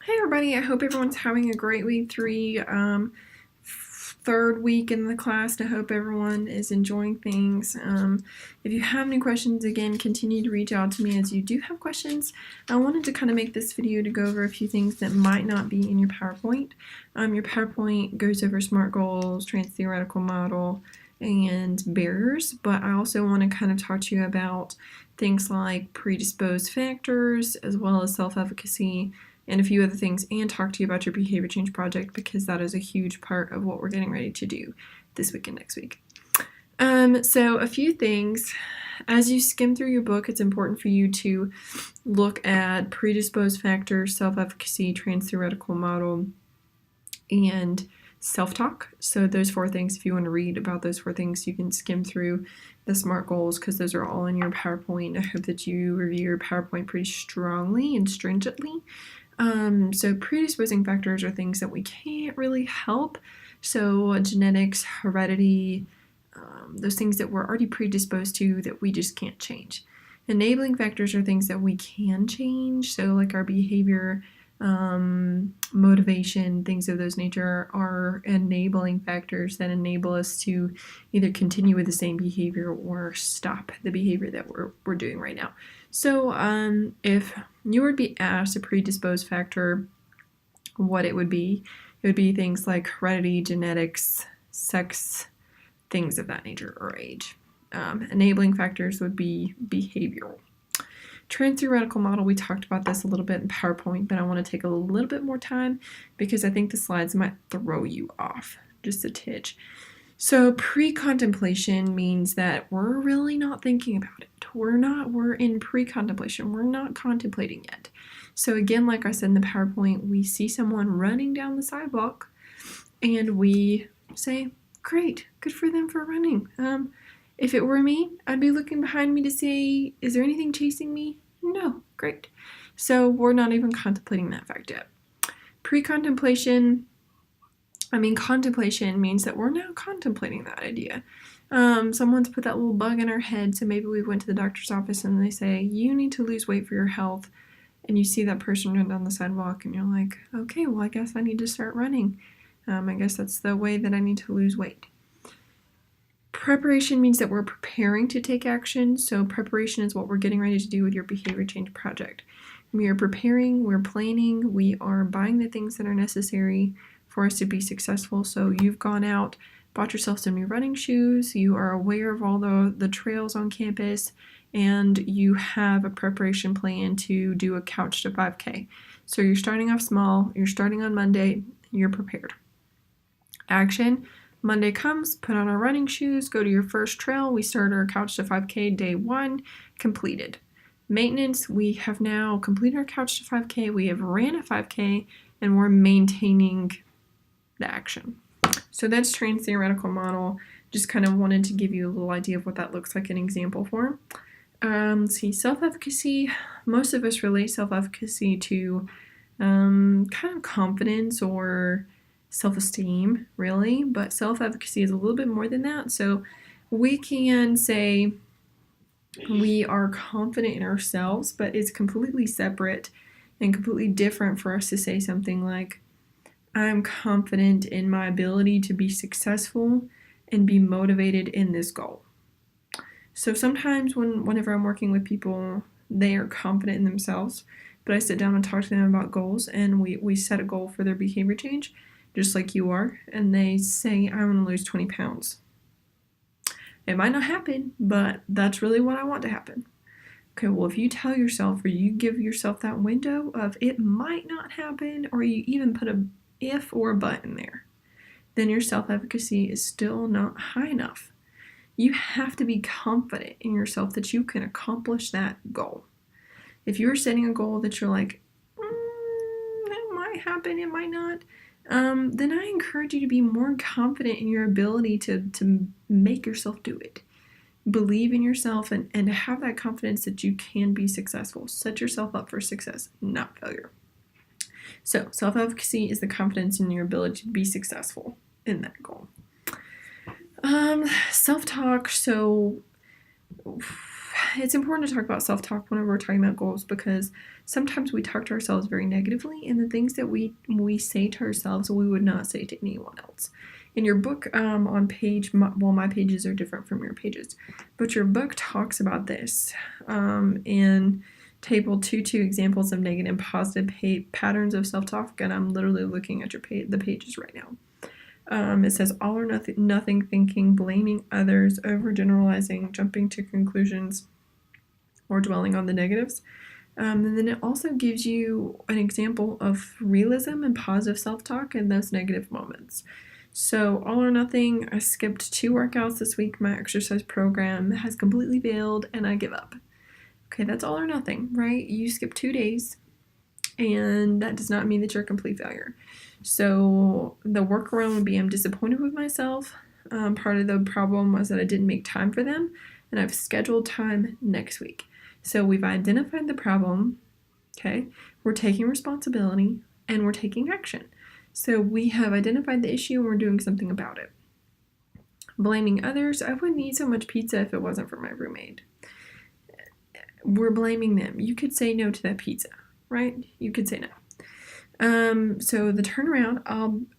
Hey everybody, I hope everyone's having a great week 3, third week in the class. I hope everyone is enjoying things. If you have any questions, again, continue to reach out to me as you do have questions. I wanted to kind of make this video to go over a few things that might not be in your PowerPoint. Your PowerPoint goes over SMART goals, trans-theoretical model, and barriers, but I also want to kind of talk to you about things like predisposed factors as well as self-efficacy and a few other things, and talk to you about your behavior change project because that is a huge part of what we're getting ready to do this week and next week. So a few things. As you skim through your book, it's important for you to look at predisposed factors, self-efficacy, trans-theoretical model, and self-talk. So those 4 things, if you want to read about those 4 things, you can skim through the SMART goals because those are all in your PowerPoint. I hope that you review your PowerPoint pretty strongly and stringently. So predisposing factors are things that we can't really help. So genetics, heredity, those things that we're already predisposed to that we just can't change. Enabling factors are things that we can change. So like our behavior, motivation, things of those nature are enabling factors that enable us to either continue with the same behavior or stop the behavior that we're doing right now. So if you would be asked a predisposed factor, what it would be things like heredity, genetics, sex, things of that nature, or age. Enabling factors would be behavioral. Trans-theoretical model, we talked about this a little bit in PowerPoint, but I want to take a little bit more time because I think the slides might throw you off just a titch. So pre-contemplation means that we're really not thinking about it. We're in pre-contemplation. We're not contemplating yet. So again, like I said in the PowerPoint, we see someone running down the sidewalk and we say, great, good for them for running. If it were me, I'd be looking behind me to say, is there anything chasing me? No, great. So we're not even contemplating that fact yet. Contemplation means that we're now contemplating that idea. Someone's put that little bug in our head, so maybe we went to the doctor's office and they say, you need to lose weight for your health, and you see that person run down the sidewalk and you're like, okay, well, I guess I need to start running. I guess that's the way that I need to lose weight. Preparation means that we're preparing to take action. So preparation is what we're getting ready to do with your behavior change project. We are preparing, we're planning, we are buying the things that are necessary for us to be successful. So you've gone out, bought yourself some new running shoes, you are aware of all the trails on campus, and you have a preparation plan to do a couch to 5K. So you're starting off small, you're starting on Monday, you're prepared. Action. Monday comes, put on our running shoes, go to your first trail. We start our couch to 5K day 1, completed. Maintenance, we have now completed our couch to 5K, we have ran a 5K, and we're maintaining the action. So that's trans-theoretical model. Just kind of wanted to give you a little idea of what that looks like in example form. Let's see, self-efficacy. Most of us relate self-efficacy to kind of confidence or self-esteem, really, but self-efficacy is a little bit more than that. So we can say we are confident in ourselves, but it's completely separate and completely different for us to say something like, I'm confident in my ability to be successful and be motivated in this goal. So sometimes whenever I'm working with people, they are confident in themselves, but I sit down and talk to them about goals, and we set a goal for their behavior change, just like you are, and they say, I want to lose 20 pounds. It might not happen, but that's really what I want to happen. Okay, well, if you tell yourself or you give yourself that window of it might not happen, or you even put a if or a but in there, then your self-efficacy is still not high enough. You have to be confident in yourself that you can accomplish that goal. If you're setting a goal that you're like, that might happen, it might not, then I encourage you to be more confident in your ability to make yourself do it. Believe in yourself and have that confidence that you can be successful. Set yourself up for success, not failure. So self-efficacy is the confidence in your ability to be successful in that goal. Self-talk, so it's important to talk about self-talk whenever we're talking about goals, because sometimes we talk to ourselves very negatively, and the things that we say to ourselves we would not say to anyone else. In your book, on page, my pages are different from your pages, but your book talks about this in table 2.2, examples of negative and positive patterns of self-talk, and I'm literally looking at the pages right now. It says all or nothing thinking, blaming others, overgeneralizing, jumping to conclusions, or dwelling on the negatives. And then it also gives you an example of realism and positive self-talk in those negative moments. So all or nothing, I skipped 2 workouts this week. My exercise program has completely failed and I give up. Okay, that's all or nothing, right? You skip 2 days and that does not mean that you're a complete failure. So the workaround would be I'm disappointed with myself. Part of the problem was that I didn't make time for them, and I've scheduled time next week. So we've identified the problem, okay? We're taking responsibility, and we're taking action. So we have identified the issue, and we're doing something about it. Blaming others, I wouldn't eat so much pizza if it wasn't for my roommate. We're blaming them. You could say no to that pizza, right? You could say no. So the turnaround,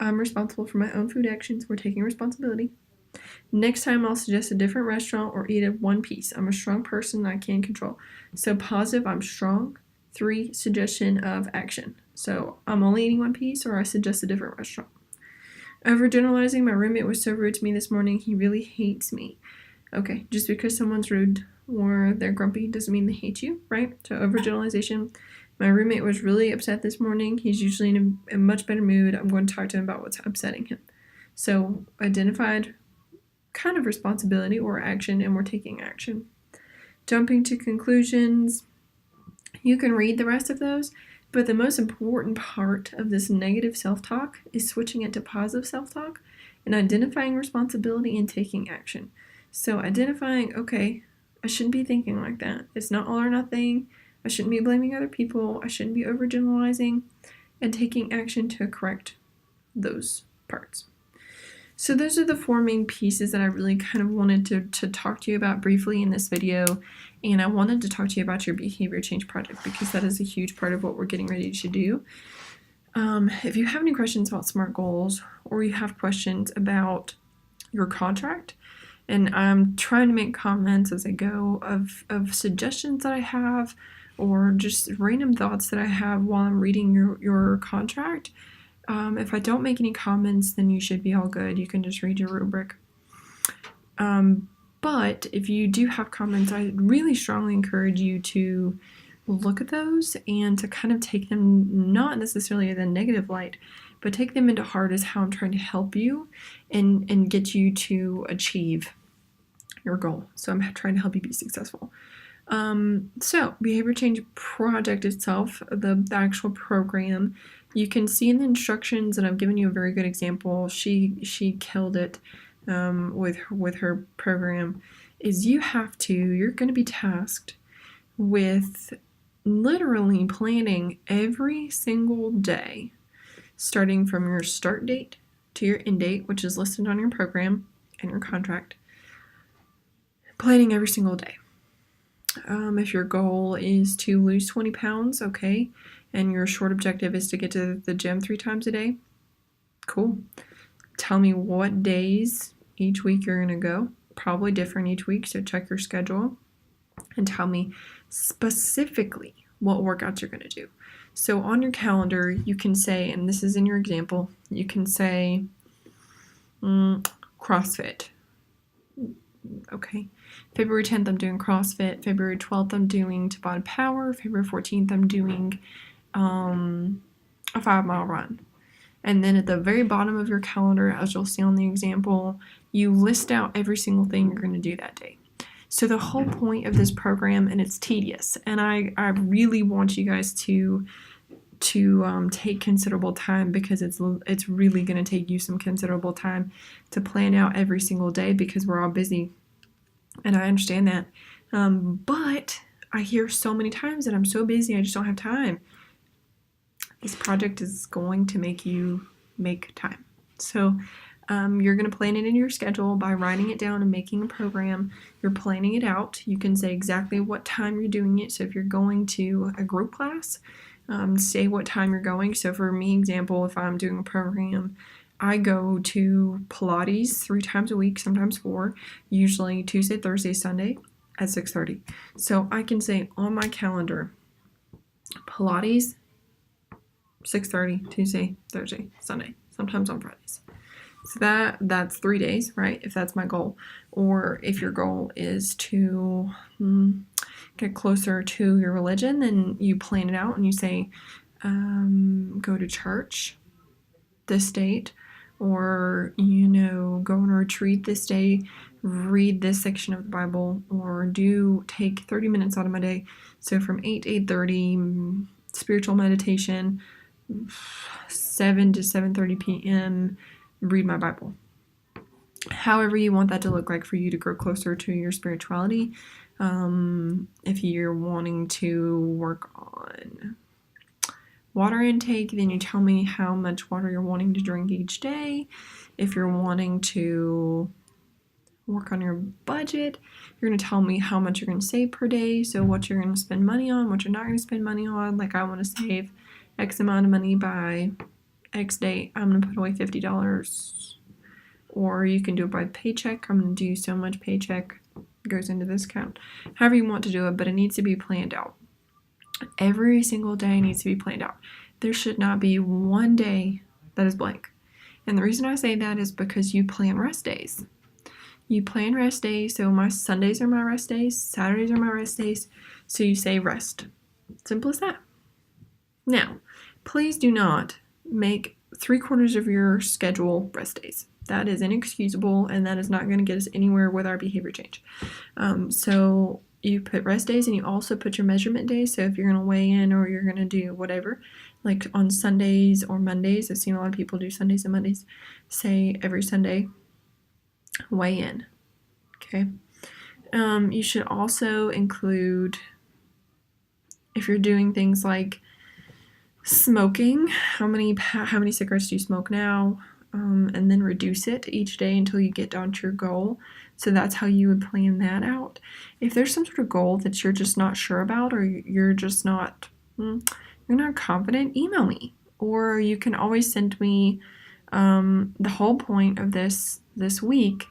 I'm responsible for my own food actions. We're taking responsibility. Next time I'll suggest a different restaurant or eat at one piece. I'm a strong person. I can control. So positive, I'm strong. 3, suggestion of action. So I'm only eating one piece, or I suggest a different restaurant. Overgeneralizing, my roommate was so rude to me this morning. He really hates me. Okay, just because someone's rude or they're grumpy doesn't mean they hate you, right? So overgeneralization. My roommate was really upset this morning. He's usually in a much better mood. I'm going to talk to him about what's upsetting him. So identified kind of responsibility or action, and we're taking action. Jumping to conclusions. You can read the rest of those, but the most important part of this negative self-talk is switching it to positive self-talk and identifying responsibility and taking action. So identifying, okay, I shouldn't be thinking like that. It's not all or nothing. I shouldn't be blaming other people. I shouldn't be overgeneralizing, and taking action to correct those parts. So those are the 4 main pieces that I really kind of wanted to talk to you about briefly in this video. And I wanted to talk to you about your behavior change project, because that is a huge part of what we're getting ready to do. If you have any questions about SMART goals, or you have questions about your contract, and I'm trying to make comments as I go of suggestions that I have, or just random thoughts that I have while I'm reading your contract. If I don't make any comments, then you should be all good. You can just read your rubric. But if you do have comments, I really strongly encourage you to look at those and to kind of take them, not necessarily in a negative light, but take them into heart as how I'm trying to help you and get you to achieve your goal. So I'm trying to help you be successful. So behavior change project itself, the actual program, you can see in the instructions, and I've given you a very good example. She killed it with her program. Is you're going to be tasked with literally planning every single day, starting from your start date to your end date, which is listed on your program and your contract. Planning every single day. If your goal is to lose 20 pounds, okay, and your short objective is to get to the gym 3 times a day, cool. Tell me what days each week you're going to go. Probably different each week, so check your schedule. And tell me specifically what workouts you're going to do. So on your calendar, you can say, and this is in your example, you can say CrossFit. Okay. February 10th, I'm doing CrossFit. February 12th, I'm doing Tabata Power. February 14th, I'm doing a 5-mile run. And then at the very bottom of your calendar, as you'll see on the example, you list out every single thing you're going to do that day. So the whole point of this program, and it's tedious, and I really want you guys to take considerable time, because it's really going to take you some considerable time to plan out every single day, because we're all busy, and I understand that. But I hear so many times that I'm so busy, I just don't have time. This project is going to make you make time. So You're going to plan it in your schedule by writing it down and making a program. You're planning it out. You can say exactly what time you're doing it. So if you're going to a group class, say what time you're going. So for me, example, if I'm doing a program, I go to Pilates 3 times a week, sometimes 4, usually Tuesday, Thursday, Sunday at 6:30. So I can say on my calendar, Pilates, 6:30, Tuesday, Thursday, Sunday, sometimes on Fridays. So that's 3 days, right? If that's my goal. Or if your goal is to get closer to your religion, then you plan it out and you say, go to church this date, or, go on a retreat this day, read this section of the Bible, or take 30 minutes out of my day. So from 8 to 8:30, spiritual meditation, 7 to 7:30 p.m., read my Bible. However you want that to look like for you to grow closer to your spirituality. If you're wanting to work on water intake, then you tell me how much water you're wanting to drink each day. If you're wanting to work on your budget, you're going to tell me how much you're going to save per day, so what you're going to spend money on, what you're not going to spend money on. Like, I want to save X amount of money by X date, I'm going to put away $50. Or you can do it by paycheck. I'm going to do so much paycheck goes into this account. However you want to do it, but it needs to be planned out. Every single day needs to be planned out. There should not be one day that is blank. And the reason I say that is because you plan rest days. You plan rest days, so my Sundays are my rest days, Saturdays are my rest days, so you say rest. Simple as that. Now, please do not make 3/4 of your schedule rest days. That is inexcusable, and that is not going to get us anywhere with our behavior change. So you put rest days, and you also put your measurement days. So if you're going to weigh in or you're going to do whatever, like on Sundays or Mondays, I've seen a lot of people do Sundays and Mondays, say every Sunday, weigh in. Okay. You should also include, if you're doing things like smoking, how many cigarettes do you smoke now, and then reduce it each day until you get down to your goal. So that's how you would plan that out. If there's some sort of goal that you're just not sure about, or you're just not confident, email me, or you can always send me. The whole point of this week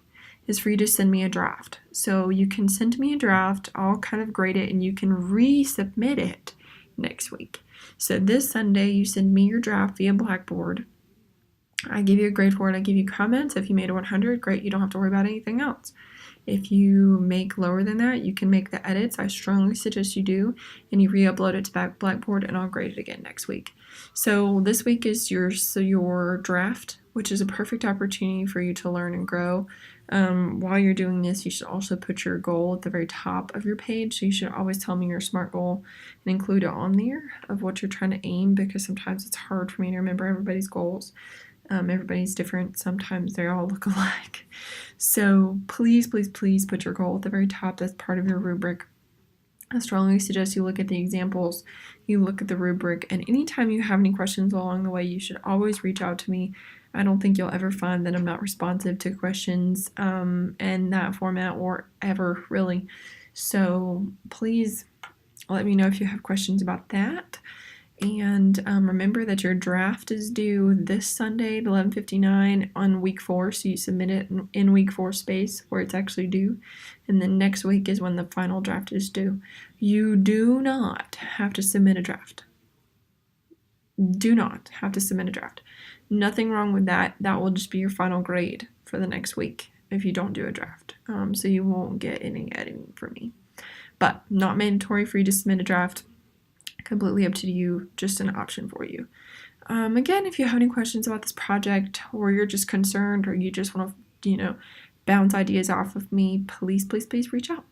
is for you to send me a draft. So you can send me a draft, I'll kind of grade it, and you can resubmit it next week. So this Sunday, you send me your draft via Blackboard. I give you a grade for it. I give you comments. If you made a 100, great. You don't have to worry about anything else. If you make lower than that, you can make the edits. I strongly suggest you do, and you re-upload it to Blackboard, and I'll grade it again next week. So this week is your draft, which is a perfect opportunity for you to learn and grow. While you're doing this, you should also put your goal at the very top of your page. So you should always tell me your SMART goal and include it on there of what you're trying to aim, because sometimes it's hard for me to remember everybody's goals. Everybody's different. Sometimes they all look alike. So please, please, please put your goal at the very top. That's part of your rubric. I strongly suggest you look at the examples, you look at the rubric, and anytime you have any questions along the way, you should always reach out to me. I don't think you'll ever find that I'm not responsive to questions in that format or ever, really. So please let me know if you have questions about that. And remember that your draft is due this Sunday at 11:59 on week 4, so you submit it in week 4 space where it's actually due. And then next week is when the final draft is due. You do not have to submit a draft. Do not have to submit a draft. Nothing wrong with that. That will just be your final grade for the next week if you don't do a draft. So you won't get any editing from me. But not mandatory for you to submit a draft. Completely up to you, just an option for you. Again, if you have any questions about this project, or you're just concerned, or you just want to, bounce ideas off of me, please, please, please reach out.